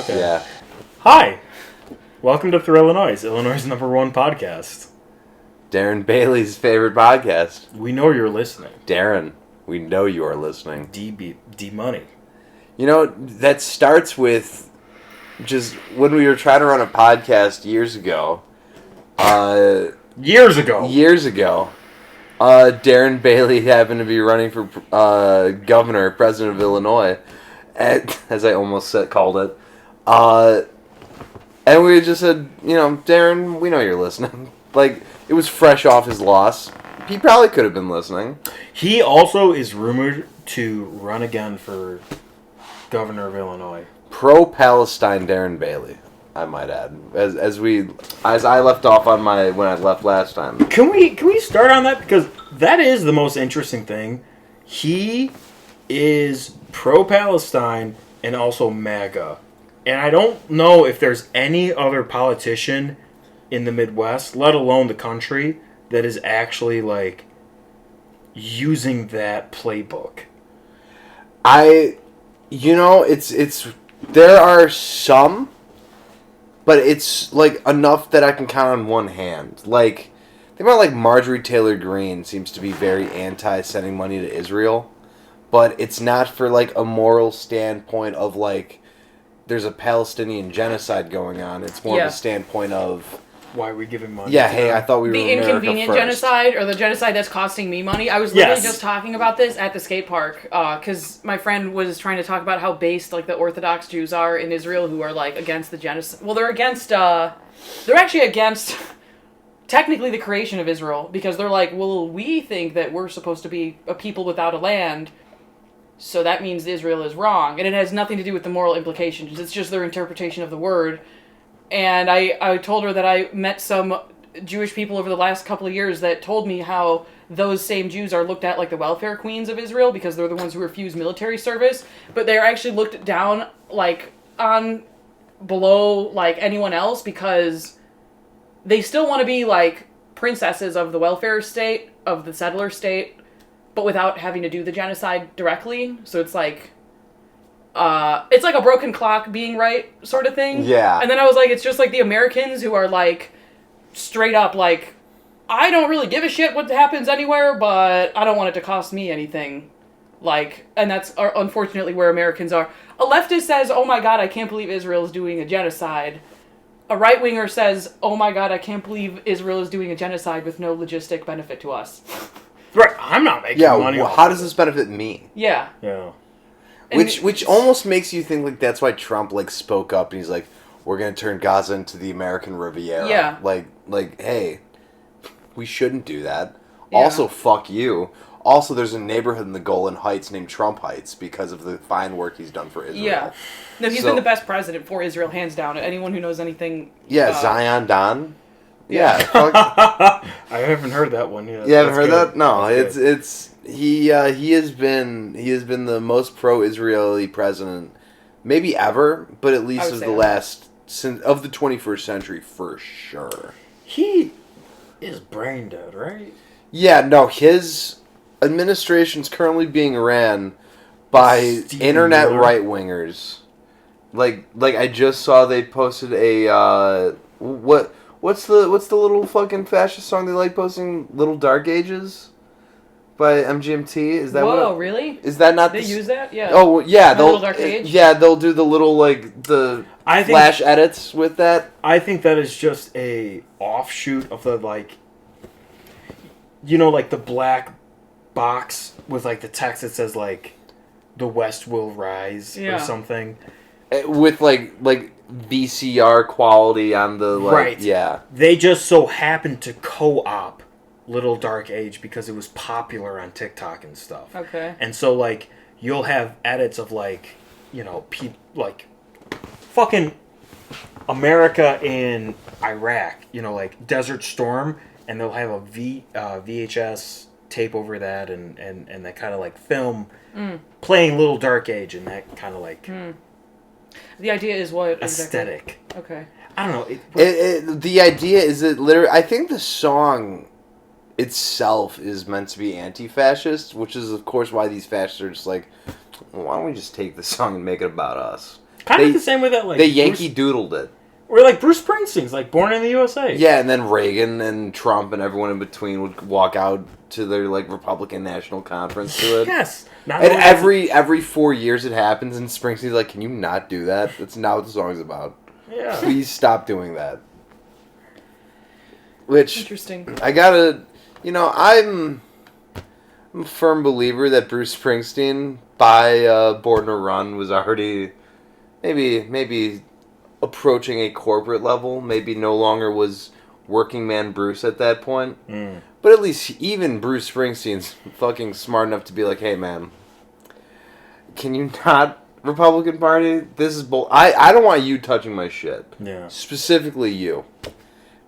Okay. Yeah. Hi. Welcome to Through Illinois, Illinois' #1 podcast. Darren Bailey's favorite podcast. We know you're listening. Darren, we know you are listening. D Money. You know, that starts with just when we were trying to run a podcast years ago. Years ago. Darren Bailey happened to be running for president of Illinois, as I almost called it. And we just said, Darren, we know you're listening. Like, it was fresh off his loss. He probably could have been listening. He also is rumored to run again for governor of Illinois. Pro-Palestine Darren Bailey, I might add. As I left off on when I left last time. Can we start on that? Because that is the most interesting thing. He is pro-Palestine and also MAGA. And I don't know if there's any other politician in the Midwest, let alone the country, that is actually, like, using that playbook. There are some, but it's, like, enough that I can count on one hand. Like, think about, like, Marjorie Taylor Greene seems to be very anti-sending money to Israel, but it's not for, like, a moral standpoint of, like, there's a Palestinian genocide going on. It's more of a standpoint of, why are we giving money? Yeah, hey, I thought we were the America inconvenient first. genocide, or the genocide that's costing me money. I was literally just talking about this at the skate park, because my friend was trying to talk about how based, like, the Orthodox Jews are in Israel, who are, like, against the genocide. Well, they're actually against, technically, the creation of Israel, because they're like, well, we think that we're supposed to be a people without a land, so that means Israel is wrong. And it has nothing to do with the moral implications. It's just their interpretation of the word. And I told her that I met some Jewish people over the last couple of years that told me how those same Jews are looked at like the welfare queens of Israel because they're the ones who refuse military service. But they're actually looked down, like, on below, like, anyone else because they still want to be, like, princesses of the welfare state, of the settler state, but without having to do the genocide directly. So it's like a broken clock being right sort of thing. Yeah. And then I was like, it's just like the Americans who are like straight up like, I don't really give a shit what happens anywhere, but I don't want it to cost me anything. Like, and that's unfortunately where Americans are. A leftist says, oh my god, I can't believe Israel is doing a genocide. A right-winger says, oh my god, I can't believe Israel is doing a genocide with no logistic benefit to us. Right, I'm not making money. Well, how does this benefit me? Yeah. Yeah. Which almost makes you think, like, that's why Trump, like, spoke up and he's like, we're going to turn Gaza into the American Riviera. Yeah. Like, hey, we shouldn't do that. Yeah. Also, fuck you. Also, there's a neighborhood in the Golan Heights named Trump Heights because of the fine work he's done for Israel. Yeah. No, he's been the best president for Israel, hands down. Anyone who knows anything... Yeah, Zion Don. Yeah. Fuck. I haven't heard that one yet. You haven't heard that? No, That's he has been the most pro-Israeli president maybe ever, but at least of the last of the 21st century for sure. He is brain dead, right? Yeah, no, his administration's currently being ran by internet right-wingers. Like I just saw they posted a What's the little fucking fascist song they like posting? Little Dark Ages by MGMT? Is that Whoa, really? Is that not They use that? Yeah. Oh, yeah, Little Dark Age? Yeah, they'll do the little, like, the flash edits with that. I think that is just a offshoot of the, like, like the black box with, like, the text that says, like, the West will rise or something. With, like VCR quality on the, like, right. Yeah. They just so happened to co-op Little Dark Age because it was popular on TikTok and stuff. Okay. And so, like, you'll have edits of, like, like, fucking America in Iraq, like Desert Storm, and they'll have a VHS tape over that and that kind of, like, film playing Little Dark Age and that kind of, like... The idea is what? Aesthetic. Exactly? Okay. I don't know. The idea is that literally... I think the song itself is meant to be anti-fascist, which is, of course, why these fascists are just like, well, why don't we just take the song and make it about us? Kind of the same way that like they Yankee Doodled it. Or like Bruce Springsteen's like Born in the USA. Yeah, and then Reagan and Trump and everyone in between would walk out to their like Republican National Conference to it. Yes. And every 4 years it happens, and Springsteen's like, "Can you not do that? That's not what the song's about. Yeah. Please stop doing that." Which interesting. I gotta, I'm a firm believer that Bruce Springsteen by Born to Run was already maybe approaching a corporate level. Maybe no longer was working man Bruce at that point. But at least even Bruce Springsteen's fucking smart enough to be like, hey man, can you not, Republican Party? This is I don't want you touching my shit. Yeah. Specifically you.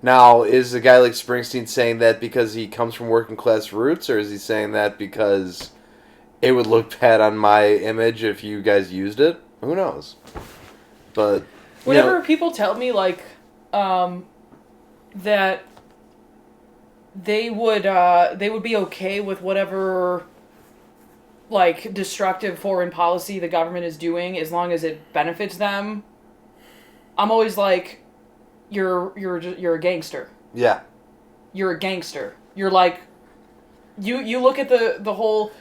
Now, is a guy like Springsteen saying that because he comes from working class roots, or is he saying that because it would look bad on my image if you guys used it? Who knows? But whenever people tell me like that they would be okay with whatever like destructive foreign policy the government is doing as long as it benefits them, I'm always like, you're a gangster. Yeah. You're a gangster. You're like, you look at the whole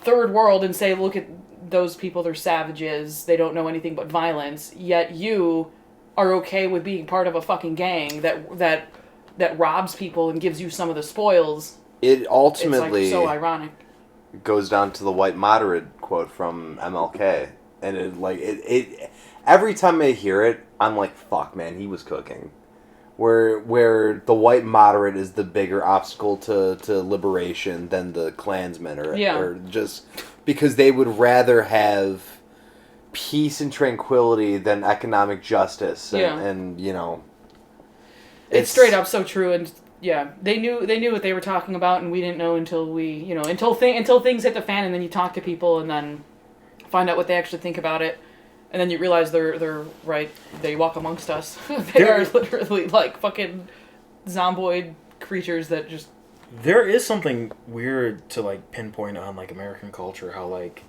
third world and say, look at those people, they're savages, they don't know anything but violence, yet you are okay with being part of a fucking gang that robs people and gives you some of the spoils. It ultimately, it's like so ironic. Goes down to the white moderate quote from MLK, and it every time I hear it, I'm like, fuck man, he was cooking. Where the white moderate is the bigger obstacle to liberation than the Klansmen, or just because they would rather have peace and tranquility than economic justice, and it's straight up so true. And yeah, they knew what they were talking about, and we didn't know until until things hit the fan, and then you talk to people and then find out what they actually think about it. And then you realize they're right. They walk amongst us. They are literally like fucking zomboid creatures that just... There is something weird to like pinpoint on like American culture, how like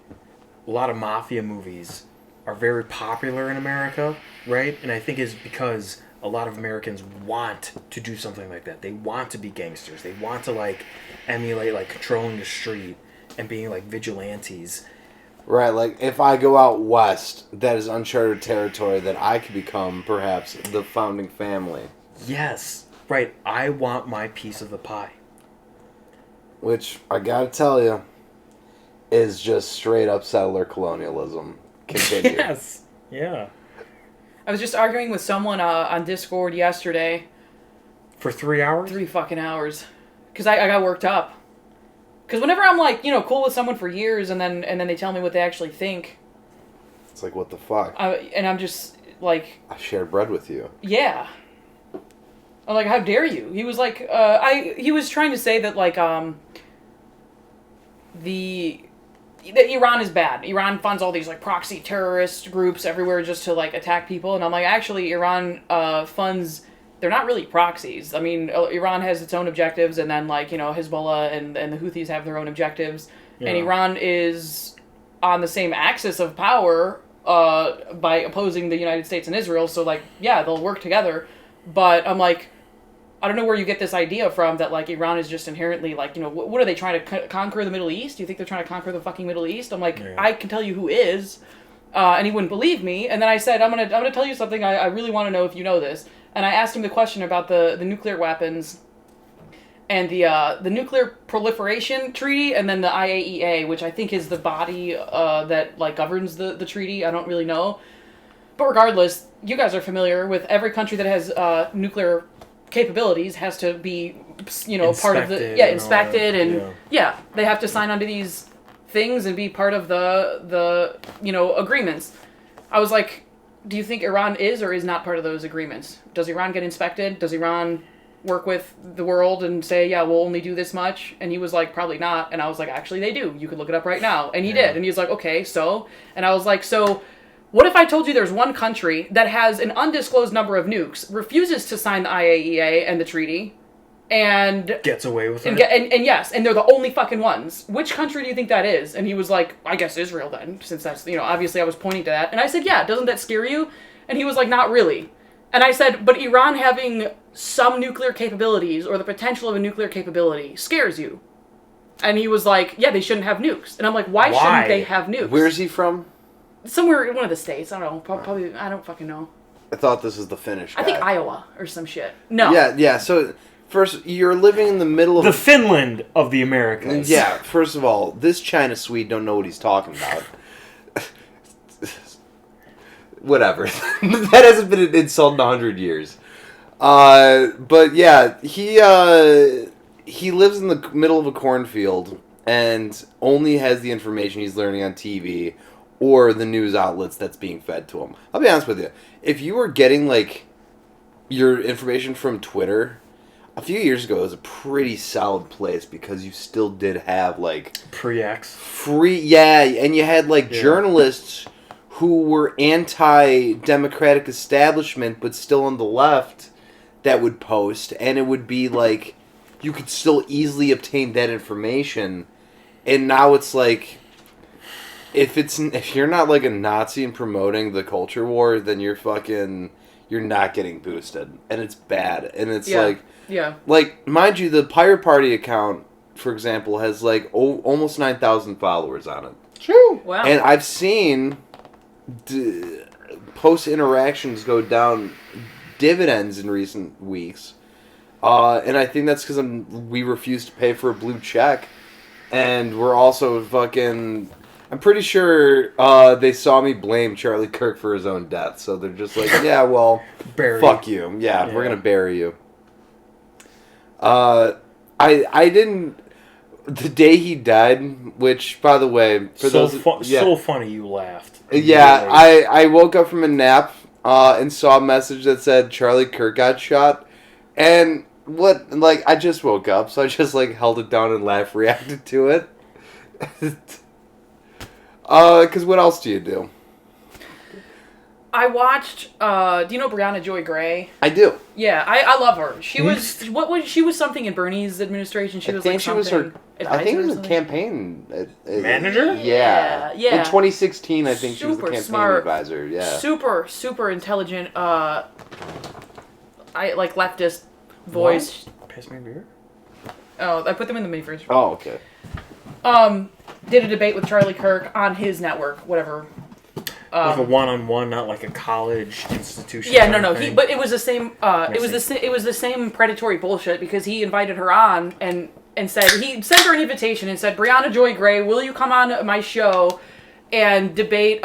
a lot of mafia movies are very popular in America, right? And I think it's because a lot of Americans want to do something like that. They want to be gangsters. They want to like emulate like controlling the street and being like vigilantes. Right, like, if I go out west, that is uncharted territory that I could become, perhaps, the founding family. Yes. Right, I want my piece of the pie. Which, I gotta tell you, is just straight up settler colonialism. Continue. Yes. Yeah. I was just arguing with someone on Discord yesterday. For 3 hours? 3 fucking hours. Because I got worked up. Because whenever I'm like, cool with someone for years, and then they tell me what they actually think, it's like, what the fuck? And I'm just like, I shared bread with you. Yeah. I'm like, how dare you? He was like, he was trying to say that like, that Iran is bad. Iran funds all these like proxy terrorist groups everywhere just to like attack people, and I'm like, actually, Iran funds. They're not really proxies. I mean, Iran has its own objectives, and then, like, Hezbollah and the Houthis have their own objectives. Yeah. And Iran is on the same axis of power by opposing the United States and Israel. So, like, yeah, they'll work together. But I'm like, I don't know where you get this idea from that, like, Iran is just inherently, like, what are they trying to conquer the Middle East? Do you think they're trying to conquer the fucking Middle East? I'm like, yeah. I can tell you who is. And he wouldn't believe me. And then I said, I'm gonna tell you something. I really want to know if you know this. And I asked him the question about the nuclear weapons and the Nuclear Proliferation Treaty, and then the IAEA, which I think is the body that like governs the treaty. I don't really know. But regardless, you guys are familiar with every country that has nuclear capabilities has to be, part of the inspected and they have to sign onto these things and be part of the agreements. I was like, do you think Iran is or is not part of those agreements? Does Iran get inspected? Does Iran work with the world and say, yeah, we'll only do this much? And he was like, probably not. And I was like, actually, they do. You can look it up right now. And he did. And he was like, okay, so? And I was like, so what if I told you there's one country that has an undisclosed number of nukes, refuses to sign the IAEA and the treaty, and gets away with it. And yes, and they're the only fucking ones. Which country do you think that is? And he was like, I guess Israel then, since that's, obviously I was pointing to that. And I said, yeah, doesn't that scare you? And he was like, not really. And I said, but Iran having some nuclear capabilities, or the potential of a nuclear capability, scares you. And he was like, yeah, they shouldn't have nukes. And I'm like, why shouldn't they have nukes? Where's he from? Somewhere in one of the states. I don't know. Probably, I don't fucking know. I thought this was the Finnish guy. I think Iowa or some shit. No. Yeah, so... First, you're living in the middle of... The Finland of the Americas. Yeah, first of all, this China Swede don't know what he's talking about. Whatever. That hasn't been an insult in 100 years. But yeah, he lives in the middle of a cornfield and only has the information he's learning on TV or the news outlets that's being fed to him. I'll be honest with you. If you were getting, your information from Twitter... A few years ago, it was a pretty solid place because you still did have, Pre-X. And you had, journalists who were anti-democratic establishment but still on the left that would post, and it would be, you could still easily obtain that information, and now it's, if you're not, a Nazi and promoting the culture war, then you're not getting boosted, and it's bad, and it's, Yeah. Mind you, the Pirate Party account, for example, has almost 9,000 followers on it. True. Wow. And I've seen post interactions go down dividends in recent weeks, and I think that's because we refuse to pay for a blue check, and we're also fucking. I'm pretty sure they saw me blame Charlie Kirk for his own death, so they're just like, yeah, well, fuck you. Yeah, we're gonna bury you. I didn't. The day he died, which, by the way, for so funny you laughed. Yeah, I woke up from a nap and saw a message that said Charlie Kirk got shot, and I just woke up, so I just held it down and laughed, reacted to it. Because what else do you do? I watched. Do you know Brianna Joy Gray? I do. Yeah, I love her. She was She was something in Bernie's administration. I think she was her campaign manager. Yeah. In 2016, I think super she was the campaign smart, advisor. Yeah. Super intelligent. Leftist voice. Pass me a beer. Oh, I put them in the mini fridge. Oh, okay. Did a debate with Charlie Kirk on his network, whatever. Like a one-on-one, not like a college institution. Yeah, no. But it was the same. It was the same predatory bullshit because he invited her on and said he sent her an invitation and said, Brianna Joy Gray, will you come on my show and debate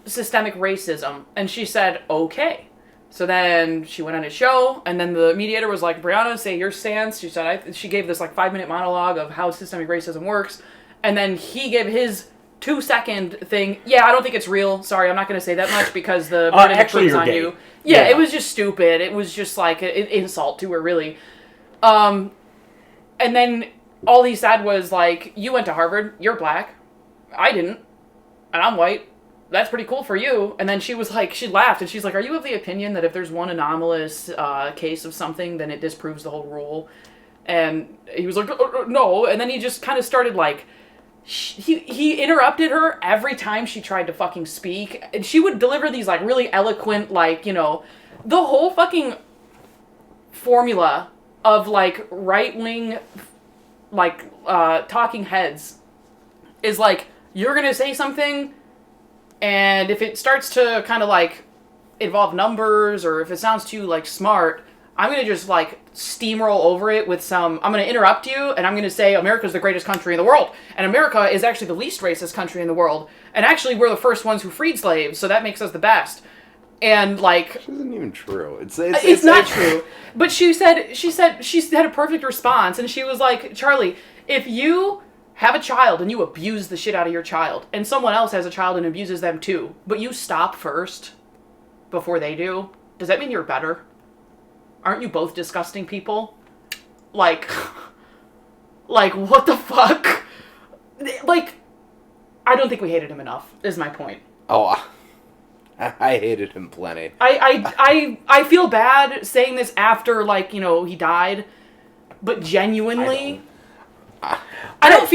systemic racism? And she said, okay. So then she went on his show, and then the mediator was like, Brianna, say your stance. She said she gave this 5-minute monologue of how systemic racism works, and then he gave his 2-second thing. Yeah, I don't think it's real. Sorry, I'm not going to say that much because the burden of proof's on you. Yeah, it was just stupid. It was just an insult to her, really. And then all he said was you went to Harvard. You're black. I didn't, and I'm white. That's pretty cool for you. And then she was she laughed, and she's like, are you of the opinion that if there's one anomalous case of something, then it disproves the whole rule? And he was like, no. And then he just kind of started he interrupted her every time she tried to fucking speak, and she would deliver these really eloquent the whole fucking formula of right-wing talking heads is you're gonna say something, and if it starts to kind of involve numbers, or if it sounds too smart, I'm going to just steamroll over it with I'm going to interrupt you, and I'm going to say America's the greatest country in the world, and America is actually the least racist country in the world, and actually we're the first ones who freed slaves, so that makes us the best. And Which isn't even true. It's not true. But she had a perfect response, and she was like, Charlie, if you have a child and you abuse the shit out of your child, and someone else has a child and abuses them too, but you stop first before they do, does that mean you're better? Aren't you both disgusting people? What the fuck? I don't think we hated him enough, is my point. Oh, I hated him plenty. I feel bad saying this after, he died, but genuinely, I don't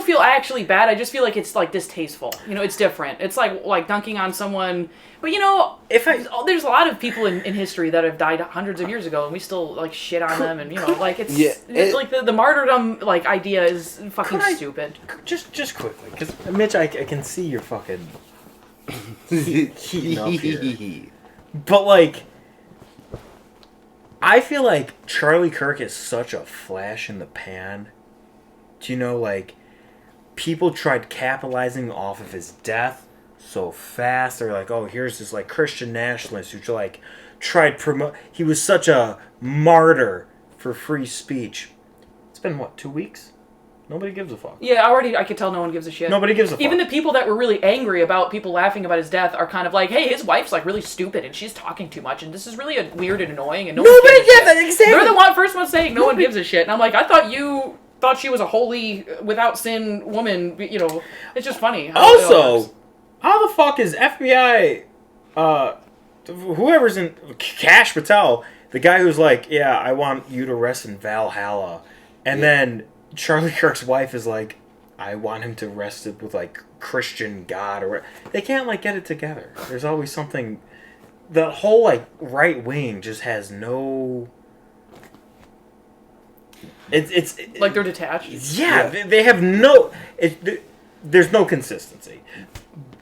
feel actually bad. I just feel like it's like distasteful. You know, it's different. It's like dunking on someone. But you know, there's a lot of people in history that have died hundreds of years ago, and we still like shit on them, and you know, like it's like the martyrdom like idea is fucking stupid. Just quickly, because Mitch, I can see your fucking heating up here. But like, I feel like Charlie Kirk is such a flash in the pan. Do you know, like, people tried capitalizing off of his death so fast. They're like, oh, here's this, like, Christian nationalist who, like, tried promote... He was such a martyr for free speech. It's been, what, 2 weeks? Nobody gives a fuck. Yeah, already I could tell no one gives a shit. Nobody gives a fuck. Even the people that were really angry about people laughing about his death are kind of like, hey, his wife's like really stupid and she's talking too much and this is really weird and annoying and nobody gives a shit. Exactly. They're the first one saying no one gives a shit. And I'm like, I thought you thought she was a holy, without sin woman. You know, it's just funny. Also, how the fuck is FBI, whoever's in, Kash Patel, the guy who's like, yeah, I want you to rest in Valhalla. And then Charlie Kirk's wife is like, I want him to rest it with, like, Christian God. Or they can't, like, get it together. There's always something... The whole, like, right wing just has no... It's like they're detached? Yeah, they have no... There's no consistency.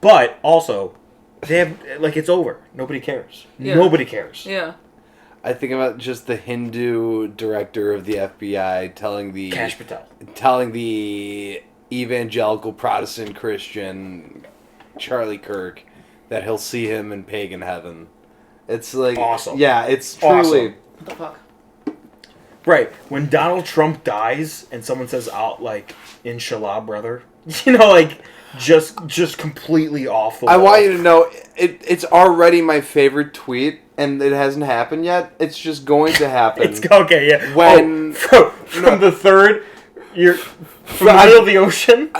But, also, they have... Like, it's over. Nobody cares. Yeah. Nobody cares. Yeah. I think about just the Hindu director of the FBI telling the... Kash Patel. Telling the evangelical Protestant Christian Charlie Kirk that he'll see him in pagan heaven. It's like... Awesome. Yeah, it's truly... Awesome. What the fuck? Right. When Donald Trump dies and someone says, out like, inshallah, brother. You know, like... Just completely off the wall. I want you to know, it's already my favorite tweet, and it hasn't happened yet. It's just going to happen. It's okay, yeah. When from the third, you're from the middle of the ocean.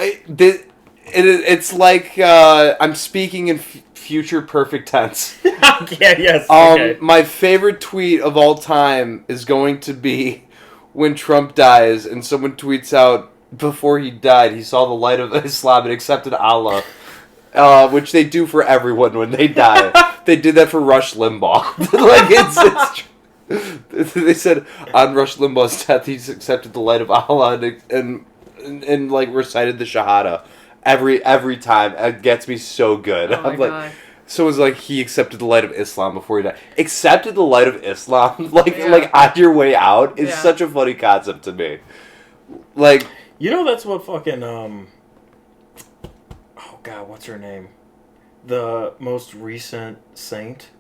It's like I'm speaking in future perfect tense. Yeah, yes. Okay. My favorite tweet of all time is going to be when Trump dies, and someone tweets out, before he died, he saw the light of Islam and accepted Allah, which they do for everyone when they die. They did that for Rush Limbaugh. They said on Rush Limbaugh's death, he's accepted the light of Allah and like recited the Shahada every time. It gets me so good. Oh my God. Someone's like, he accepted the light of Islam before he died. Accepted the light of Islam, like on your way out, is such a funny concept to me. Like. You know that's what fucking, oh God, what's her name? The most recent saint?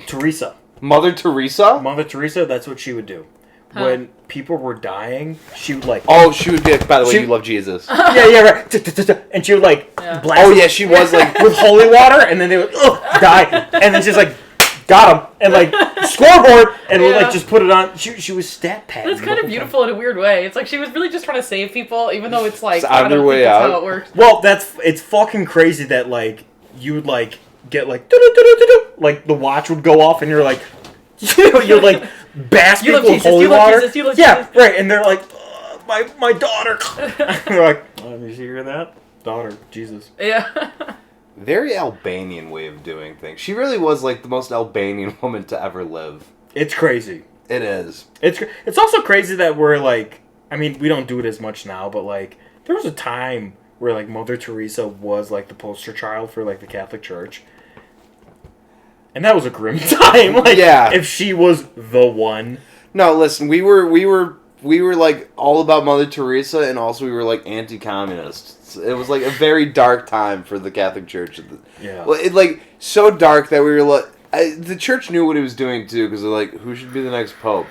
Teresa. Mother Teresa? Mother Teresa, that's what she would do. Huh. When people were dying, she would like... Oh, she would be like, by the way, you love Jesus. Yeah, right. And she would like blast... Oh, yeah, she was like... with holy water, and then they would die. And then she's like... Got him, and like scoreboard, and we'll like just put it on. She was stat padding. It's kind of beautiful in a weird way. It's like she was really just trying to save people, even though it's like I don't think that's how it works. Well, it's fucking crazy that like you would like get like like the watch would go off, and you're like you're like bask people with holy water. Jesus, right, and they're like my daughter. They're like, oh, did you hear that? Daughter, Jesus. Yeah. Very Albanian way of doing things. She really was like the most Albanian woman to ever live. It's crazy. It is. It's also crazy that we're like, I mean, we don't do it as much now, but like there was a time where like Mother Teresa was like the poster child for like the Catholic Church. And that was a grim time. Like if she was the one. No, listen, we were like all about Mother Teresa, and also we were like anti-communists. It was like a very dark time for the Catholic Church. Yeah. It like so dark that we were like, the church knew what it was doing too, because they're like, who should be the next pope?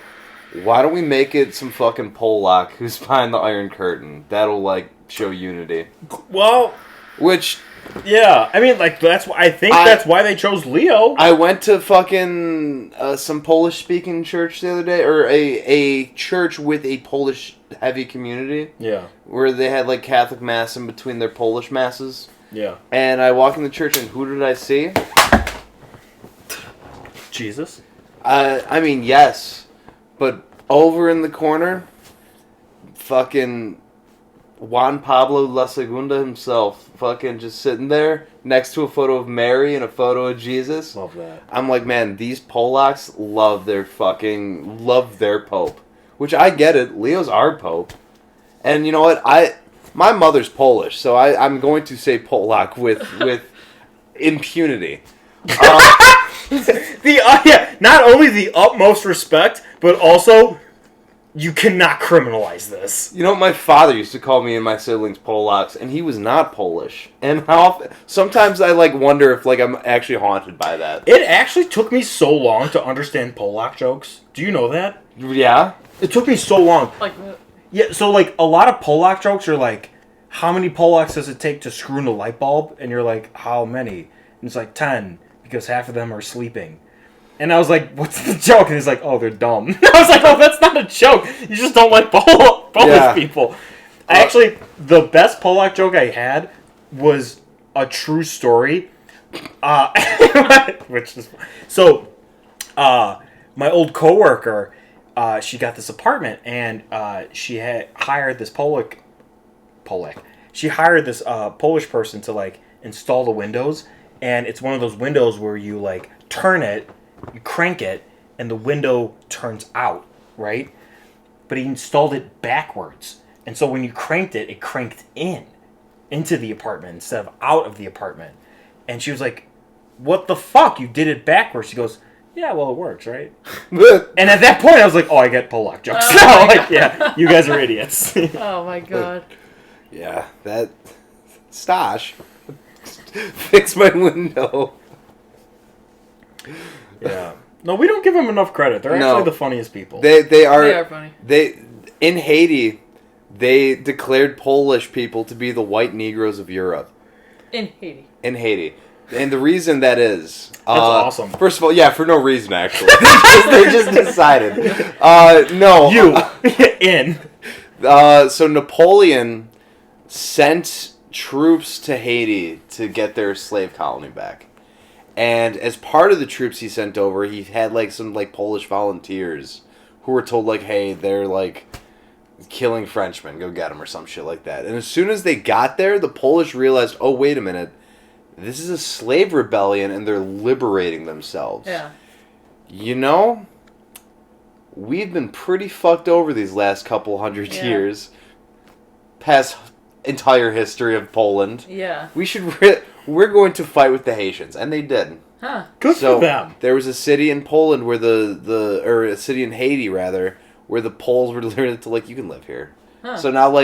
Why don't we make it some fucking Polak who's behind the Iron Curtain? That'll like show unity. Well, which. Yeah, I mean, like, that's why that's why they chose Leo. I went to fucking some Polish-speaking church the other day, or a church with a Polish-heavy community. Yeah. Where they had, like, Catholic Mass in between their Polish Masses. Yeah. And I walked in the church, and who did I see? Jesus? I mean, yes, but Over in the corner, fucking Juan Pablo La Segunda himself, fucking just sitting there next to a photo of Mary and a photo of Jesus. Love that. I'm like, man, these Polacks love their Pope. Which I get it. Leo's our Pope. And you know what? My mother's Polish, so I'm going to say Polak with impunity. Not only the utmost respect, but also you cannot criminalize this. You know, my father used to call me and my siblings Polacks, and he was not Polish. And sometimes I wonder if I'm actually haunted by that. It actually took me so long to understand Polak jokes. Do you know that? Yeah. It took me so long. Yeah, so a lot of Polak jokes are like, how many Polacks does it take to screw in a light bulb? And you're like, how many? And it's like 10, because half of them are sleeping. And I was like, what's the joke? And he's like, oh, they're dumb. I was like, oh, that's not a joke. You just don't like Polish people. Actually, the best Polak joke I had was a true story. Which is... So, my old coworker, she got this apartment, and she had hired this She hired this Polish person to, install the windows. And it's one of those windows where you, turn it, you crank it, and the window turns out, right? But he installed it backwards. And so when you cranked it, it cranked into the apartment instead of out of the apartment. And she was like, what the fuck? You did it backwards. She goes, yeah, well, it works, right? And at that point, I was like, oh, I get Polak jokes now. Yeah, you guys are idiots. Oh, my God. Yeah, that... Stash. Fix my window. Yeah. No, we don't give them enough credit. They're actually the funniest people. They are funny. In Haiti, they declared Polish people to be the white Negroes of Europe. In Haiti. And the reason that is... That's awesome. First of all, yeah, for no reason, actually. they just decided. No. You. In. So Napoleon sent troops to Haiti to get their slave colony back. And as part of the troops he sent over, he had some Polish volunteers who were told hey, they're killing Frenchmen, go get them or some shit like that. And as soon as they got there, the Polish realized, oh, wait a minute, this is a slave rebellion and they're liberating themselves. Yeah. You know, we've been pretty fucked over these last couple hundred years. Past entire history of Poland. Yeah. We're going to fight with the Haitians, and they did. Huh. Good for them. There was a city in Poland where or a city in Haiti rather, where the Poles were literally you can live here. Huh. So now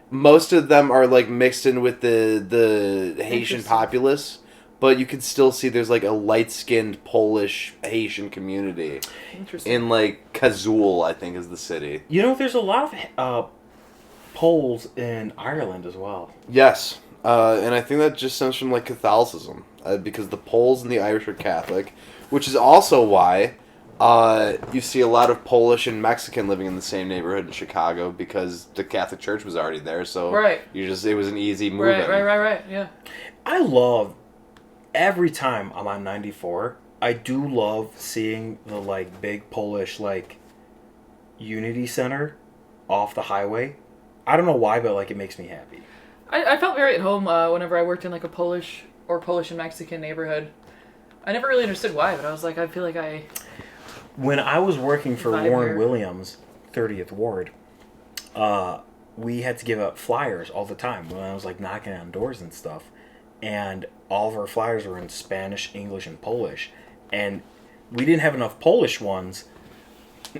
most of them are mixed in with the Haitian populace, but you can still see there's a light-skinned Polish Haitian community. Interesting. In Kazul, I think is the city. You know, there's a lot of Poles in Ireland as well. Yes. And I think that just stems from Catholicism, because the Poles and the Irish are Catholic, which is also why you see a lot of Polish and Mexican living in the same neighborhood in Chicago, because the Catholic Church was already there, so it was an easy move. Right, yeah. I love every time I'm on 94. I do love seeing the big Polish Unity Center off the highway. I don't know why, but it makes me happy. I felt very at home whenever I worked in a Polish and Mexican neighborhood. I never really understood why, but I was I feel like I... When I was working for Vibe Warren here. Williams, 30th Ward, we had to give out flyers all the time when I was knocking on doors and stuff. And all of our flyers were in Spanish, English, and Polish. And we didn't have enough Polish ones,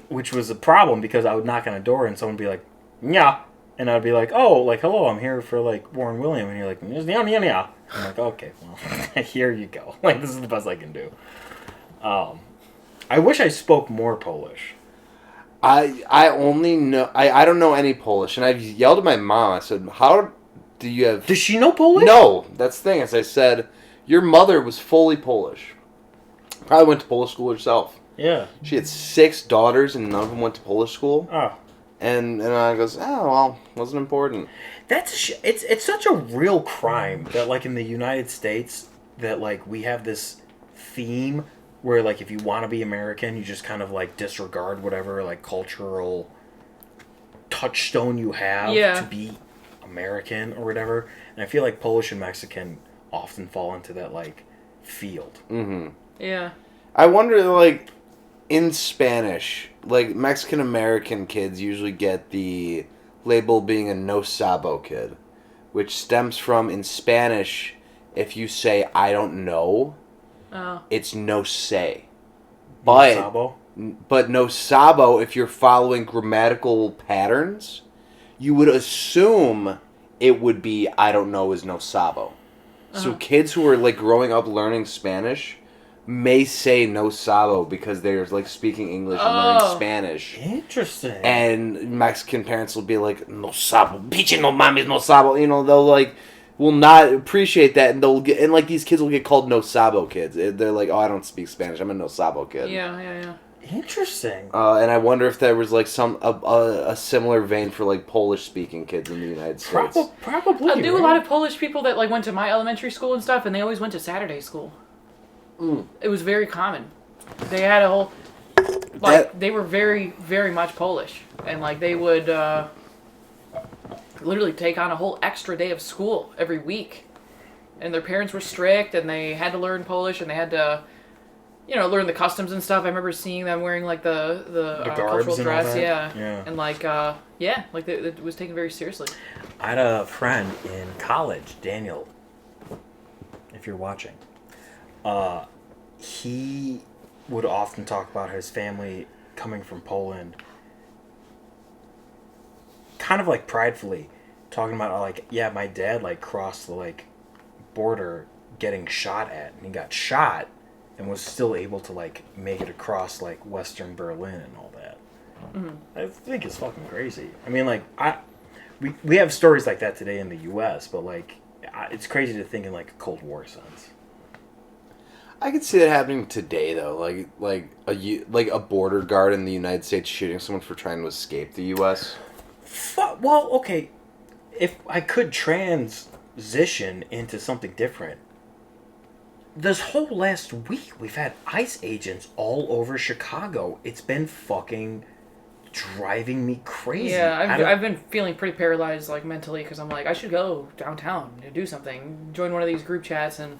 which was a problem because I would knock on a door and someone would be like, "Nya." And I'd be like, oh, hello, I'm here for, Warren William. And you're like, "Nya." I'm like, okay, well, here you go. This is the best I can do. I wish I spoke more Polish. I only know... I don't know any Polish. And I've yelled at my mom. I said, how do you have... Does she know Polish? No, that's the thing. As I said, your mother was fully Polish. Probably went to Polish school herself. Yeah. She had 6 daughters and none of them went to Polish school. Oh. And I goes, oh, well, wasn't important. It's such a real crime that, in the United States, that, we have this theme where like if you want to be American, you just kind of like disregard whatever like cultural touchstone you have to be American or whatever. And I feel like Polish and Mexican often fall into that like field. Mm-hmm. Yeah. I wonder, like, in Spanish, like, Mexican American kids usually get the label being a no sabo kid, which stems from, in Spanish, if you say I don't know, it's no say. But no sabo? But no sabo, if you're following grammatical patterns, you would assume it would be I don't know is no sabo. So kids who are like growing up learning Spanish may say no sabo because they're like speaking English and learning Spanish. Interesting. And Mexican parents will be like, no sabo, pinche no mames, no sabo. You know, they'll like will not appreciate that, and they'll get, and like these kids will get called no sabo kids. They're like, oh, I don't speak Spanish, I'm a no sabo kid. Yeah. Interesting. And I wonder if there was like a similar vein for like Polish speaking kids in the United States. Probably. I knew a lot of Polish people that like went to my elementary school and stuff, and they always went to Saturday school. It was very common. They had a whole they were very, very much Polish, and like they would literally take on a whole extra day of school every week, and their parents were strict, and they had to learn Polish, and they had to learn the customs and stuff. I remember seeing them wearing like the cultural dress, and like like it was taken very seriously. I had a friend in college, Daniel, if you're watching. He would often talk about his family coming from Poland, kind of like pridefully, talking about like, yeah, my dad like crossed the like border getting shot at, and he got shot and was still able to like make it across like Western Berlin and all that. I think it's fucking crazy. I mean, like we have stories like that today in the U.S., but like it's crazy to think in like a Cold War sense. I could see that happening today, though. Like a border guard in the United States shooting someone for trying to escape the U.S. Well, okay. If I could transition into something different, this whole last week we've had ICE agents all over Chicago. It's been fucking driving me crazy. Yeah, I've been feeling pretty paralyzed, like mentally, because I'm like, I should go downtown to do something, join one of these group chats and.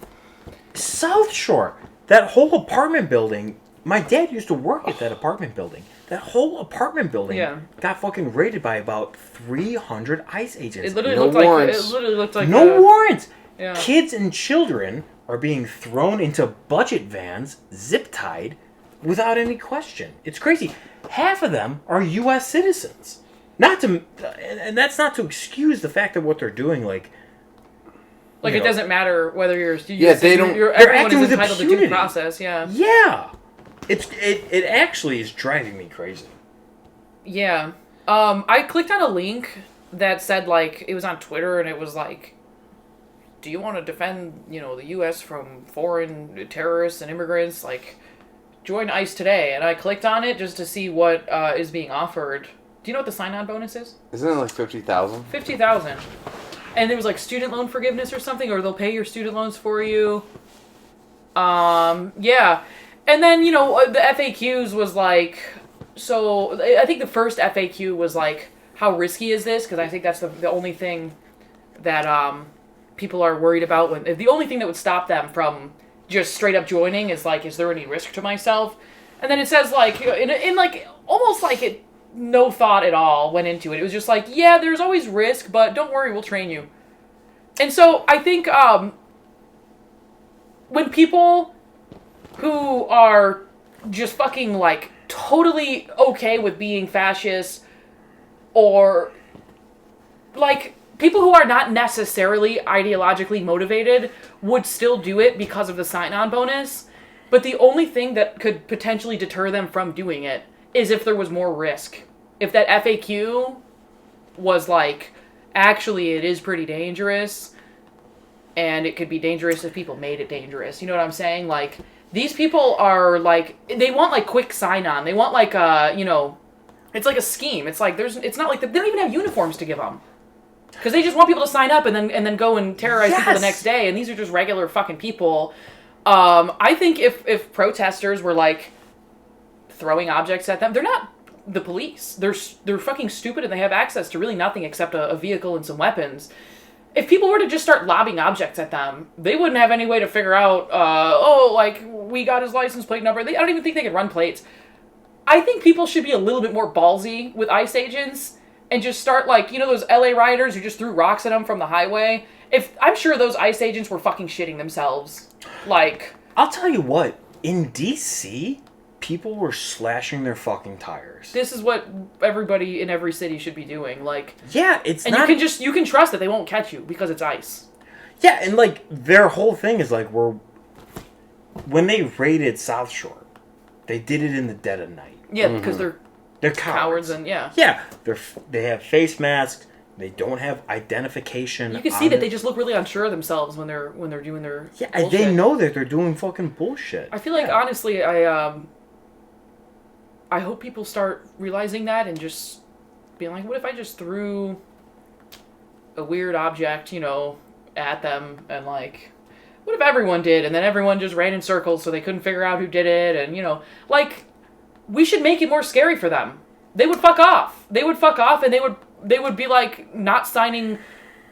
South Shore, that whole apartment building. My dad used to work at that apartment building. That whole apartment building got fucking raided by about 300 ICE agents. It literally looked like no warrants. Yeah. Kids and children are being thrown into budget vans, zip tied, without any question. It's crazy. Half of them are U.S. citizens. And that's not to excuse the fact that what they're doing, like it doesn't matter whether you're they don't. Everyone is entitled to due process. Yeah. Yeah. It actually is driving me crazy. Yeah. I clicked on a link that said like it was on Twitter, and it was like, do you want to defend the U.S. from foreign terrorists and immigrants? Like, join ICE today. And I clicked on it just to see what is being offered. Do you know what the sign-on bonus is? Isn't it like 50,000? 50,000. And there was like student loan forgiveness or something, or they'll pay your student loans for you. Yeah. And then, the FAQs was like, so I think the first FAQ was like, how risky is this? Because I think that's the only thing that people are worried about. The only thing that would stop them from just straight up joining is like, is there any risk to myself? And then it says like, in like, almost like it, no thought at all went into it. It was just like, yeah, there's always risk, but don't worry, we'll train you. And so I think when people who are just fucking like totally okay with being fascist, or like people who are not necessarily ideologically motivated would still do it because of the sign-on bonus, but the only thing that could potentially deter them from doing it is if there was more risk. If that FAQ was like, actually it is pretty dangerous, and it could be dangerous if people made it dangerous. You know what I'm saying? Like, these people are like, they want like quick sign-on. They want like it's like a scheme. It's like it's not like they don't even have uniforms to give them. Because they just want people to sign up and then go and terrorize people the next day. And these are just regular fucking people. I think if protesters were like throwing objects at them, they're not the police. They're fucking stupid and they have access to really nothing except a vehicle and some weapons. If people were to just start lobbing objects at them, they wouldn't have any way to figure out, like, we got his license plate number. I don't even think they could run plates. I think people should be a little bit more ballsy with ICE agents and just start, like, those LA rioters who just threw rocks at them from the highway? I'm sure those ICE agents were fucking shitting themselves. Like... I'll tell you what, in DC, people were slashing their fucking tires. This is what everybody in every city should be doing. Like, yeah, it's and not... you can trust that they won't catch you because it's ICE. Yeah, and like their whole thing is like when they raided South Shore, they did it in the dead of night. Yeah, because they're cowards and yeah. Yeah, they have face masks. They don't have identification. You can see that they just look really unsure of themselves when they're doing their bullshit. They know that they're doing fucking bullshit. I feel like honestly, I hope people start realizing that and just being like, what if I just threw a weird object, at them and like, what if everyone did and then everyone just ran in circles so they couldn't figure out who did it and like we should make it more scary for them. They would fuck off. And they would be like not signing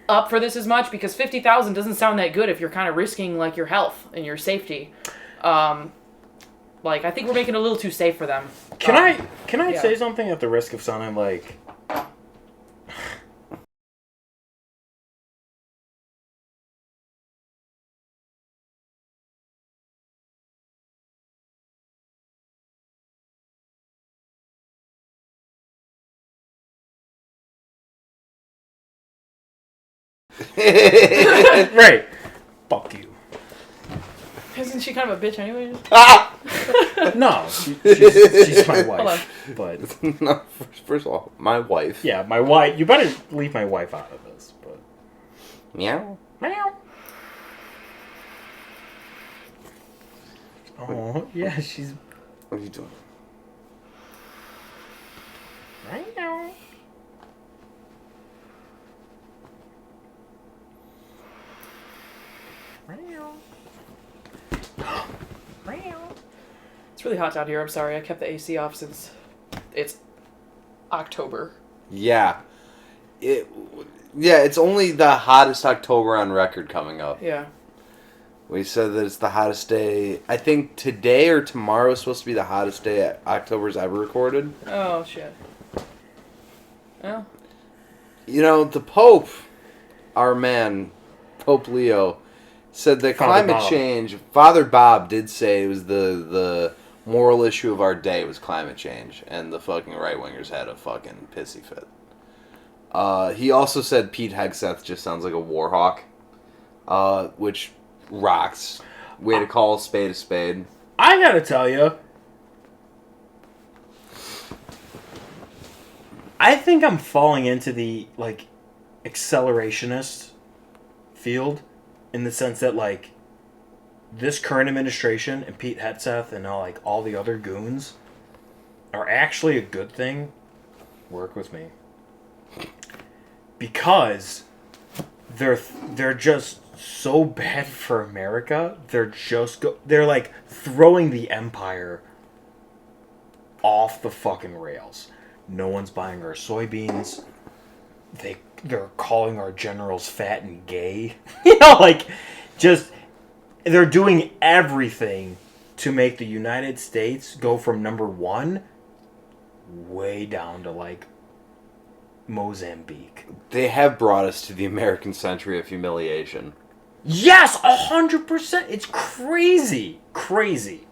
up for this as much because 50,000 doesn't sound that good if you're kind of risking like your health and your safety. Like I think we're making it a little too safe for them. Can I say something at the risk of sounding like right? Fuck you. Isn't she kind of a bitch anyway? No, she's my wife. But no, first of all, my wife. Yeah, my wife. You better leave my wife out of this. But meow, meow. Oh yeah, she's. What are you doing? Meow. It's really hot down here. I'm sorry. I kept the AC off since it's October. Yeah. It's only the hottest October on record coming up. Yeah. We said that it's the hottest day. I think today or tomorrow is supposed to be the hottest day October's ever recorded. Oh, shit. Well. The Pope, our man, Pope Leo, said that climate change... Father Bob did say it was the moral issue of our day was climate change, and the fucking right-wingers had a fucking pissy fit. He also said Pete Hegseth just sounds like a war hawk, which rocks. Way to call a spade. I gotta tell you, I think I'm falling into the, like, accelerationist field in the sense that, like, this current administration and Pete Hegseth and all the other goons are actually a good thing. Work with me. Because they're just so bad for America. They're like throwing the empire off the fucking rails. No one's buying our soybeans. They're calling our generals fat and gay. They're doing everything to make the United States go from number 1 way down to like Mozambique. They have brought us to the American century of humiliation. Yes, 100%. It's crazy. Crazy.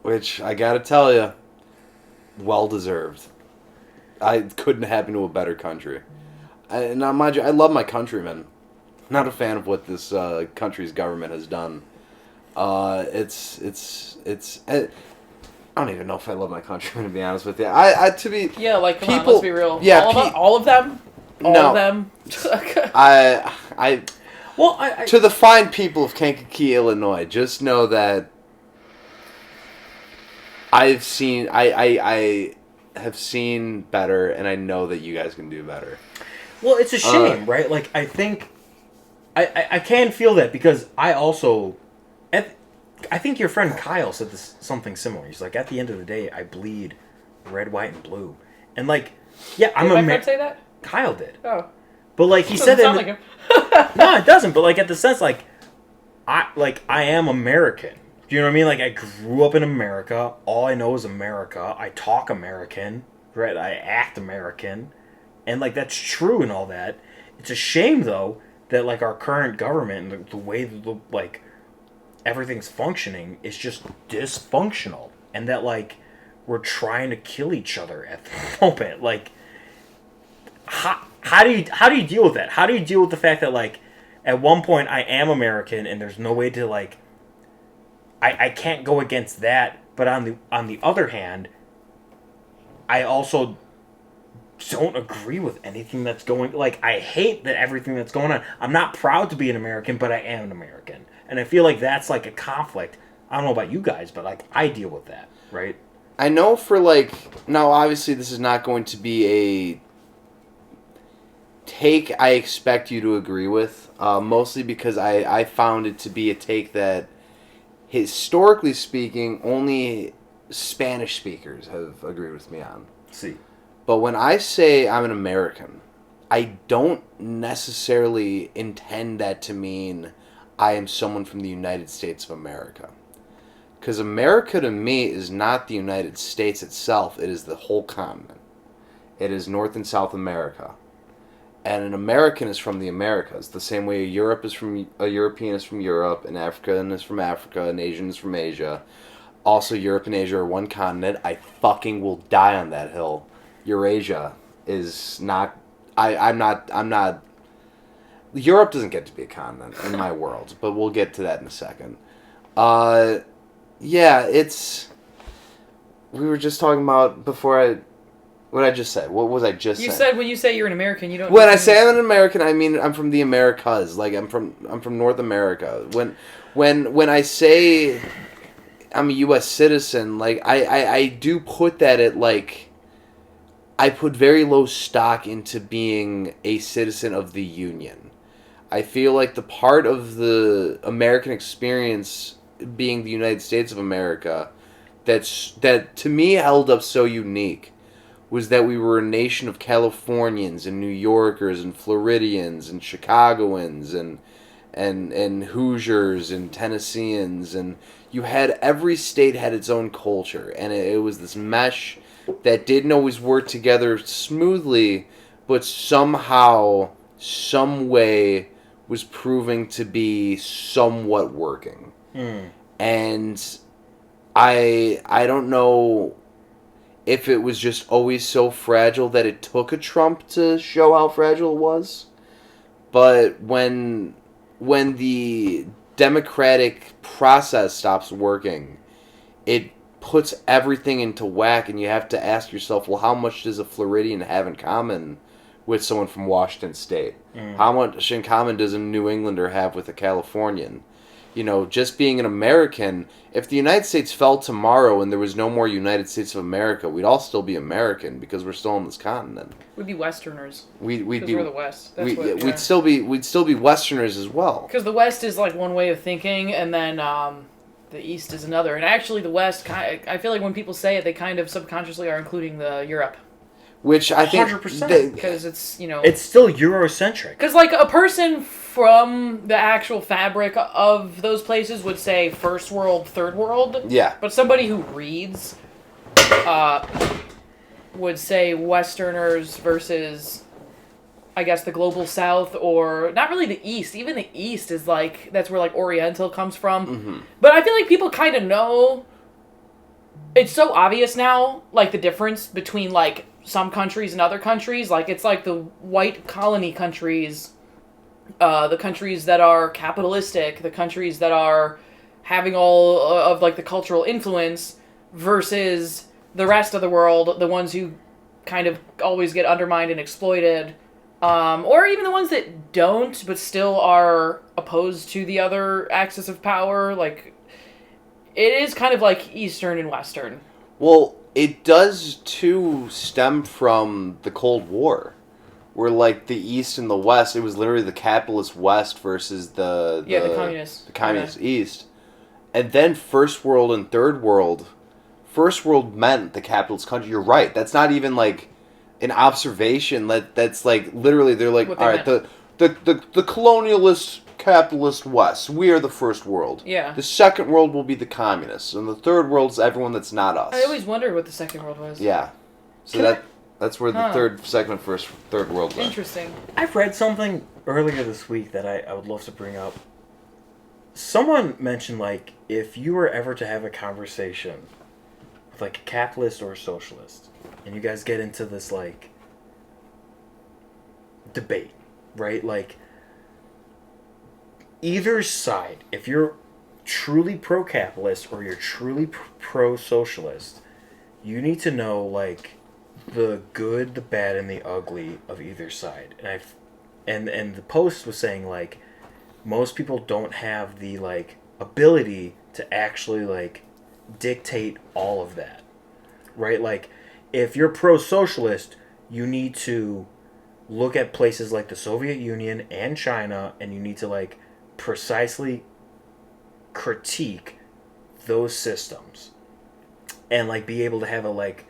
Which, I gotta tell you, well deserved. I couldn't happen to a better country. Now, mind you, I love my countrymen. Not a fan of what this country's government has done. I don't even know if I love my countrymen, to be honest with you. Yeah, like, come on, let's be real. Yeah, all of them? All of them? To the fine people of Kankakee, Illinois, just know that I have seen better, and I know that you guys can do better. Well, it's a shame, right? Like, I think I can feel that because I also I think your friend Kyle said something similar. He's like, at the end of the day, I bleed red, white, and blue. And like, yeah, I'm Did my friend say that? Kyle did. Oh. But like he said Doesn't that. sound like him. No, it doesn't. But like at the sense, like I am American. Do you know what I mean? Like I grew up in America. All I know is America. I talk American, right? I act American, and like that's true and all that. It's a shame though that like our current government and the way like everything's functioning is just dysfunctional, and that like we're trying to kill each other at the moment. Like, how do you deal with that? How do you deal with the fact that like at one point I am American and there's no way to like I can't go against that, but on the other hand, I also don't agree with anything that's going. Like I hate that everything that's going on. I'm not proud to be an American, but I am an American, and I feel like that's like a conflict. I don't know about you guys, but like I deal with that, right? I know for like now. Obviously, this is not going to be a take I expect you to agree with. Mostly because I found it to be a take that, historically speaking, only Spanish speakers have agreed with me on. See. But when I say I'm an American, I don't necessarily intend that to mean I am someone from the United States of America. Because America to me is not the United States itself, it is the whole continent. It is North and South America. And an American is from the Americas, the same way a European is from Europe, an African is from Africa, an Asian is from Asia. Also, Europe and Asia are one continent. I fucking will die on that hill. Eurasia is not. I'm not. Europe doesn't get to be a continent in my world, but we'll get to that in a second. Yeah, it's. We were just talking about before. What did I just say? What was I just saying? You said when you say you're an American, you don't. When I say I'm an American, I mean I'm from the Americas. Like I'm from North America. When I say I'm a U.S. citizen, like I do put that at like. I put very low stock into being a citizen of the Union. I feel like the part of the American experience being the United States of America that to me held up so unique was that we were a nation of Californians and New Yorkers and Floridians and Chicagoans and Hoosiers and Tennesseans, and you had every state had its own culture, and it was this mesh that didn't always work together smoothly, but somehow, some way, was proving to be somewhat working. And I don't know if it was just always so fragile that it took a Trump to show how fragile it was, but when the democratic process stops working, it puts everything into whack, and you have to ask yourself, well, how much does a Floridian have in common with someone from Washington State? How much in common does a New Englander have with a Californian? You know, just being an American, if the United States fell tomorrow and there was no more United States of America, we'd all still be American because we're still on this continent. We'd be Westerners. We'd be we're the West. We'd still be Westerners as well. Because the West is like one way of thinking, and then the East is another. And actually, the West, I feel like when people say it, they kind of subconsciously are including the Europe. Which I think 100%. Because it's, you know... It's still Eurocentric. Because, like, a person from the actual fabric of those places would say first world, third world. Yeah. But somebody who reads would say Westerners versus, I guess, the global South, or not really the East. Even the East is, like, that's where, like, Oriental comes from. Mm-hmm. But I feel like people kind of know... It's so obvious now, like, the difference between, like, some countries and other countries. Like, it's like the white colony countries, the countries that are capitalistic, the countries that are having all of, like, the cultural influence, versus the rest of the world, the ones who kind of always get undermined and exploited, or even the ones that don't, but still are opposed to the other axis of power. Like, it is kind of like Eastern and Western. Well, it does, too, stem from the Cold War, where, like, the East and the West, it was literally the capitalist West versus the communists. The communist East. and then first world and third world. First world meant the capitalist country. You're right. That's not even like an observation. That's like literally they're like, What all they right, the colonialist capitalist West. We are the first world. Yeah. The second world will be the communists, and the third world is everyone that's not us. I always wondered what the second world was. Yeah. So that's where the third world is. Interesting. I've read something earlier this week that I would love to bring up. Someone mentioned, like, if you were ever to have a conversation with, like, a capitalist or a socialist, and you guys get into this, like, debate, right? Like, either side, if you're truly pro-capitalist or you're truly pro-socialist, you need to know, like, the good, the bad, and the ugly of either side. And the post was saying, like, most people don't have the, like, ability to actually, like, dictate all of that, right? Like, if you're pro-socialist, you need to look at places like the Soviet Union and China, and you need to, like, precisely critique those systems and, like, be able to have a, like,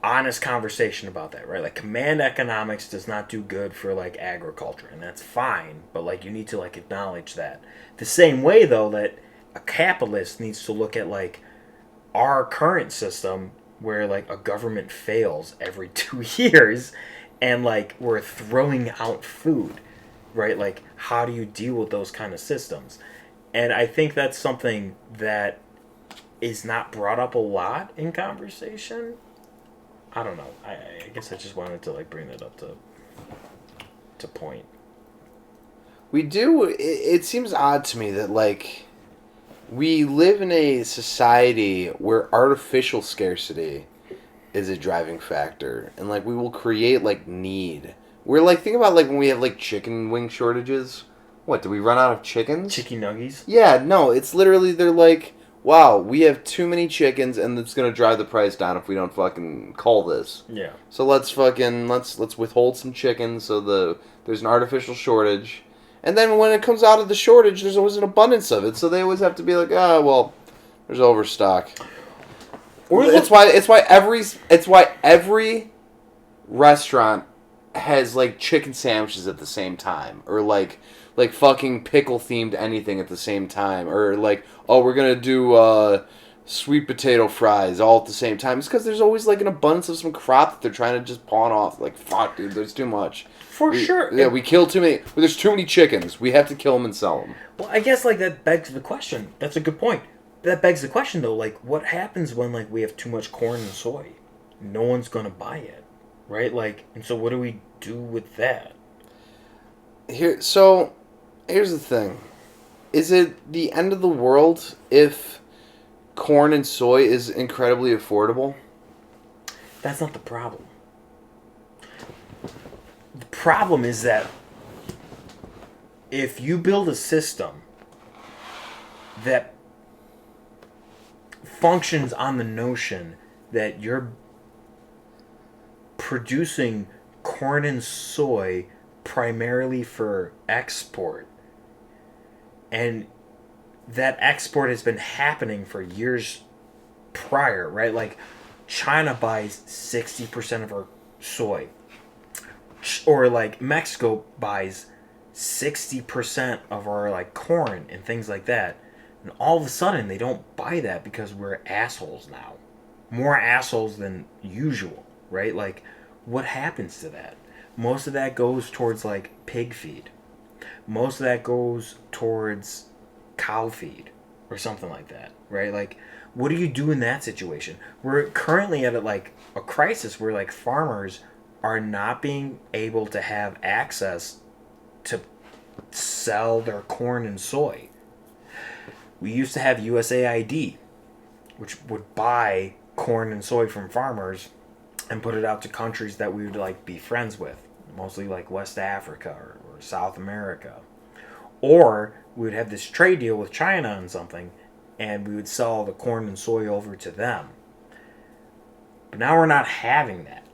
honest conversation about that, right? Like, command economics does not do good for, like, agriculture, and that's fine, but, like, you need to, like, acknowledge that. The same way, though, that a capitalist needs to look at, like, our current system where, like, a government fails every 2 years and, like, we're throwing out food, right? Like, how do you deal with those kind of systems? And I think that's something that is not brought up a lot in conversation. I don't know. I guess I just wanted to, like, bring that up to point. We do. It seems odd to me that, like, we live in a society where artificial scarcity is a driving factor, and, like, we will create, like, need. We're like, think about, like, when we have, like, chicken wing shortages. What, do we run out of chickens? Chicken nuggies? Yeah, no, it's literally, they're like, wow, we have too many chickens, and it's gonna drive the price down if we don't fucking cull this. Yeah. So let's withhold some chickens so there's an artificial shortage. And then when it comes out of the shortage, there's always an abundance of it. So they always have to be like, well, there's overstock. It's why every restaurant has, like, chicken sandwiches at the same time, or like fucking pickle themed anything at the same time, or like, oh, we're gonna do sweet potato fries all at the same time. It's because there's always, like, an abundance of some crop that they're trying to just pawn off. Like, fuck, dude, there's too much. Sure. Yeah, we kill too many. There's too many chickens. We have to kill them and sell them. Well, I guess, like, that begs the question. That's a good point. That begs the question, though. Like, what happens when, like, we have too much corn and soy? No one's gonna buy it, right? Like, and so what do we do with that? Here's the thing. Is it the end of the world if corn and soy is incredibly affordable? That's not the problem. The problem is that if you build a system that functions on the notion that you're producing corn and soy primarily for export, and that export has been happening for years prior, right? Like, China buys 60% of our soy, or, like, Mexico buys 60% of our, like, corn and things like that. And all of a sudden, they don't buy that because we're assholes now. More assholes than usual, right? Like, what happens to that? Most of that goes towards, like, pig feed. Most of that goes towards cow feed or something like that, right? Like, what do you do in that situation? We're currently at, like, a crisis where, like, farmers are not being able to have access to sell their corn and soy. We used to have USAID, which would buy corn and soy from farmers and put it out to countries that we would, like, be friends with, mostly, like, West Africa or South America. Or we would have this trade deal with China on something, and we would sell the corn and soy over to them. But now we're not having that.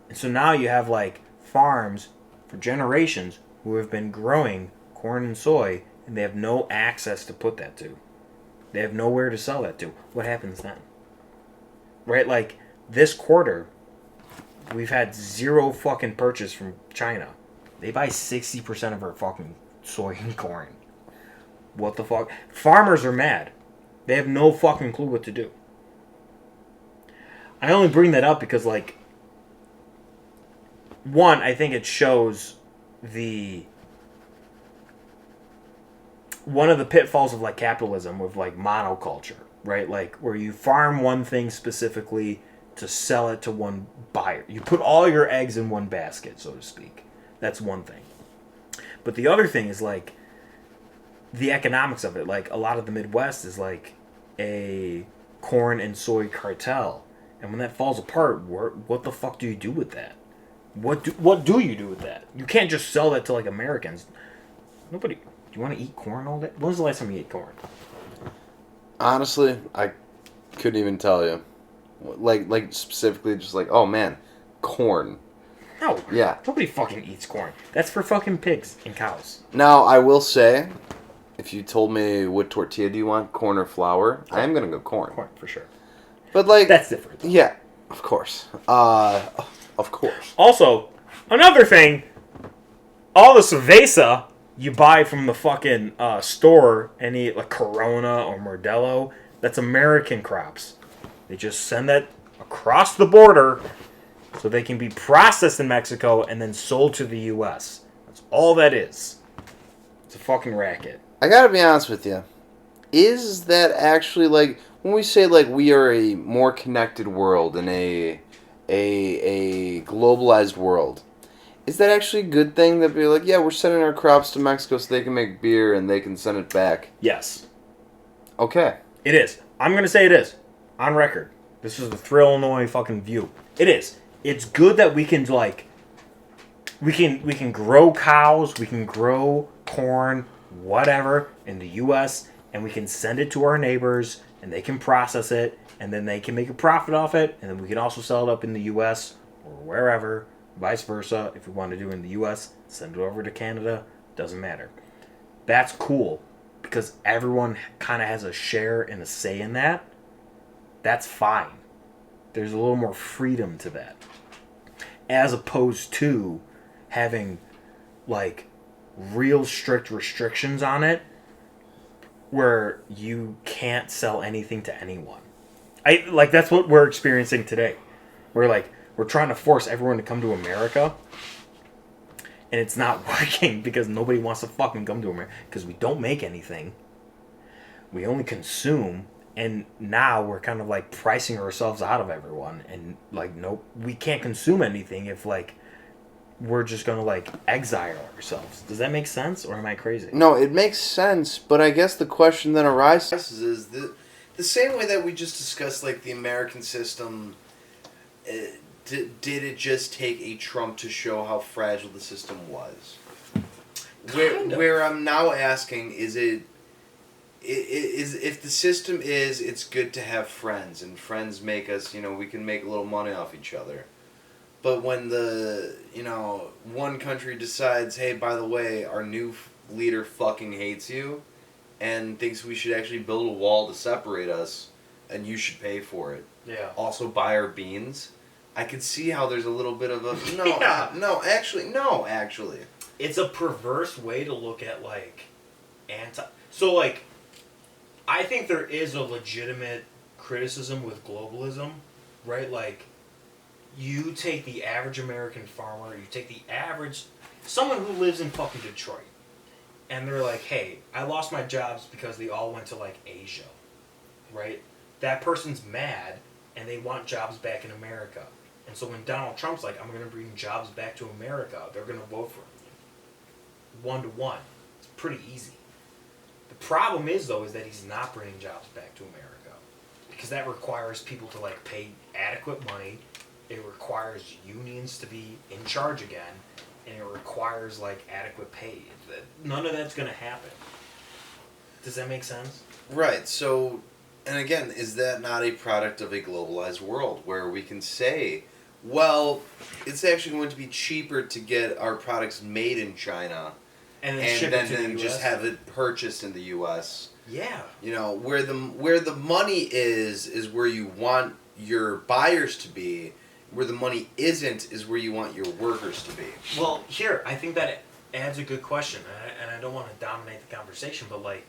And so now you have, like, farms for generations who have been growing corn and soy, and they have no access to put that to. They have nowhere to sell that to. What happens then? Right? Like, this quarter, we've had zero fucking purchase from China. They buy 60% of our fucking soy and corn. What the fuck? Farmers are mad. They have no fucking clue what to do. I only bring that up because, like, one, I think it shows one of the pitfalls of, like, capitalism with, like, monoculture, right? Like, where you farm one thing specifically to sell it to one buyer. You put all your eggs in one basket, so to speak. That's one thing. But the other thing is, like, the economics of it. Like, a lot of the Midwest is, like, a corn and soy cartel. And when that falls apart, what the fuck do you do with that? What do you do with that? You can't just sell that to, like, Americans. Nobody... Do you want to eat corn all day? When was the last time you ate corn? Honestly, I couldn't even tell you. Like specifically, just like, oh man, corn. No. Yeah. Nobody fucking eats corn. That's for fucking pigs and cows. Now, I will say, if you told me what tortilla do you want, corn or flour, I am gonna go corn. Corn, for sure. But like... That's different. Yeah, of course. Of course. Also, another thing, all the cerveza you buy from the fucking store, any like Corona or Modelo, that's American crops. They just send that across the border so they can be processed in Mexico and then sold to the U.S. That's all that is. It's a fucking racket. I gotta be honest with you. Is that actually, like, when we say, like, we are a more connected world and a globalized world, is that actually a good thing that we're like, yeah, we're sending our crops to Mexico so they can make beer and they can send it back? Yes. Okay. It is. I'm going to say it is. On record. This is the Thrill Illinois fucking view. It is. It's good that we can, like, we can grow cows, we can grow corn, whatever, in the U.S., and we can send it to our neighbors, and they can process it, and then they can make a profit off it, and then we can also sell it up in the U.S. or wherever. Vice versa, if we want to do it in the U.S., send it over to Canada. Doesn't matter. That's cool because everyone kind of has a share and a say in that. That's fine. There's a little more freedom to that, as opposed to having like real strict restrictions on it, where you can't sell anything to anyone. That's what we're experiencing today. We're trying to force everyone to come to America, and it's not working because nobody wants to fucking come to America because we don't make anything. We only consume, and now we're kind of like pricing ourselves out of everyone, and like, nope, we can't consume anything if like we're just gonna like exile ourselves. Does that make sense, or am I crazy? No, it makes sense, but I guess the question then arises is the same way that we just discussed, like, the American system. Did it just take a Trump to show how fragile the system was? Where I'm now asking, is if the system is, it's good to have friends, and friends make us, we can make a little money off each other. But when one country decides, hey, by the way, our new leader fucking hates you and thinks we should actually build a wall to separate us, and you should pay for it. Yeah. Also buy our beans. I could see how there's a little bit of a... No, actually. It's a perverse way to look at, like, So, like, I think there is a legitimate criticism with globalism, right? Like, you take the average American farmer, you take the average... Someone who lives in fucking Detroit, and they're like, hey, I lost my jobs because they all went to, like, Asia, right? That person's mad, and they want jobs back in America. And so when Donald Trump's like, I'm going to bring jobs back to America, they're going to vote for him. 1-to-1. It's pretty easy. The problem is, though, is that he's not bringing jobs back to America. Because that requires people to, like, pay adequate money. It requires unions to be in charge again. And it requires, like, adequate pay. None of that's going to happen. Does that make sense? Right, so... And again, is that not a product of a globalized world where we can say, well, it's actually going to be cheaper to get our products made in China and then just have it purchased in the U.S. Yeah. You know, where the money is where you want your buyers to be. Where the money isn't is where you want your workers to be. Well, here, I think that adds a good question, and I don't want to dominate the conversation, but like,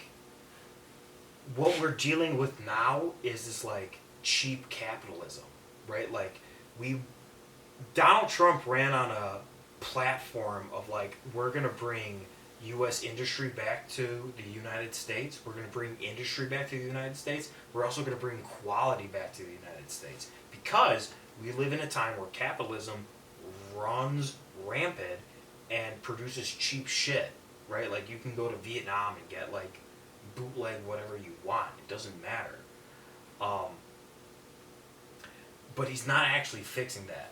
what we're dealing with now is this like cheap capitalism, right? Like, Donald Trump ran on a platform of like, we're gonna bring U.S. industry back to the United States. We're gonna bring industry back to the United States. We're also gonna bring quality back to the United States because we live in a time where capitalism runs rampant and produces cheap shit, right? Like, you can go to Vietnam and get like bootleg whatever you want. It doesn't matter. But he's not actually fixing that.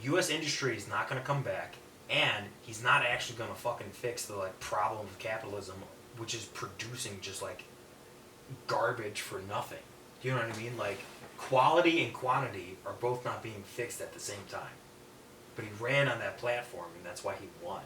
U.S. industry is not going to come back, and he's not actually going to fucking fix the like problem of capitalism, which is producing just like garbage for nothing. You know what I mean? Like, quality and quantity are both not being fixed at the same time. But he ran on that platform, and that's why he won.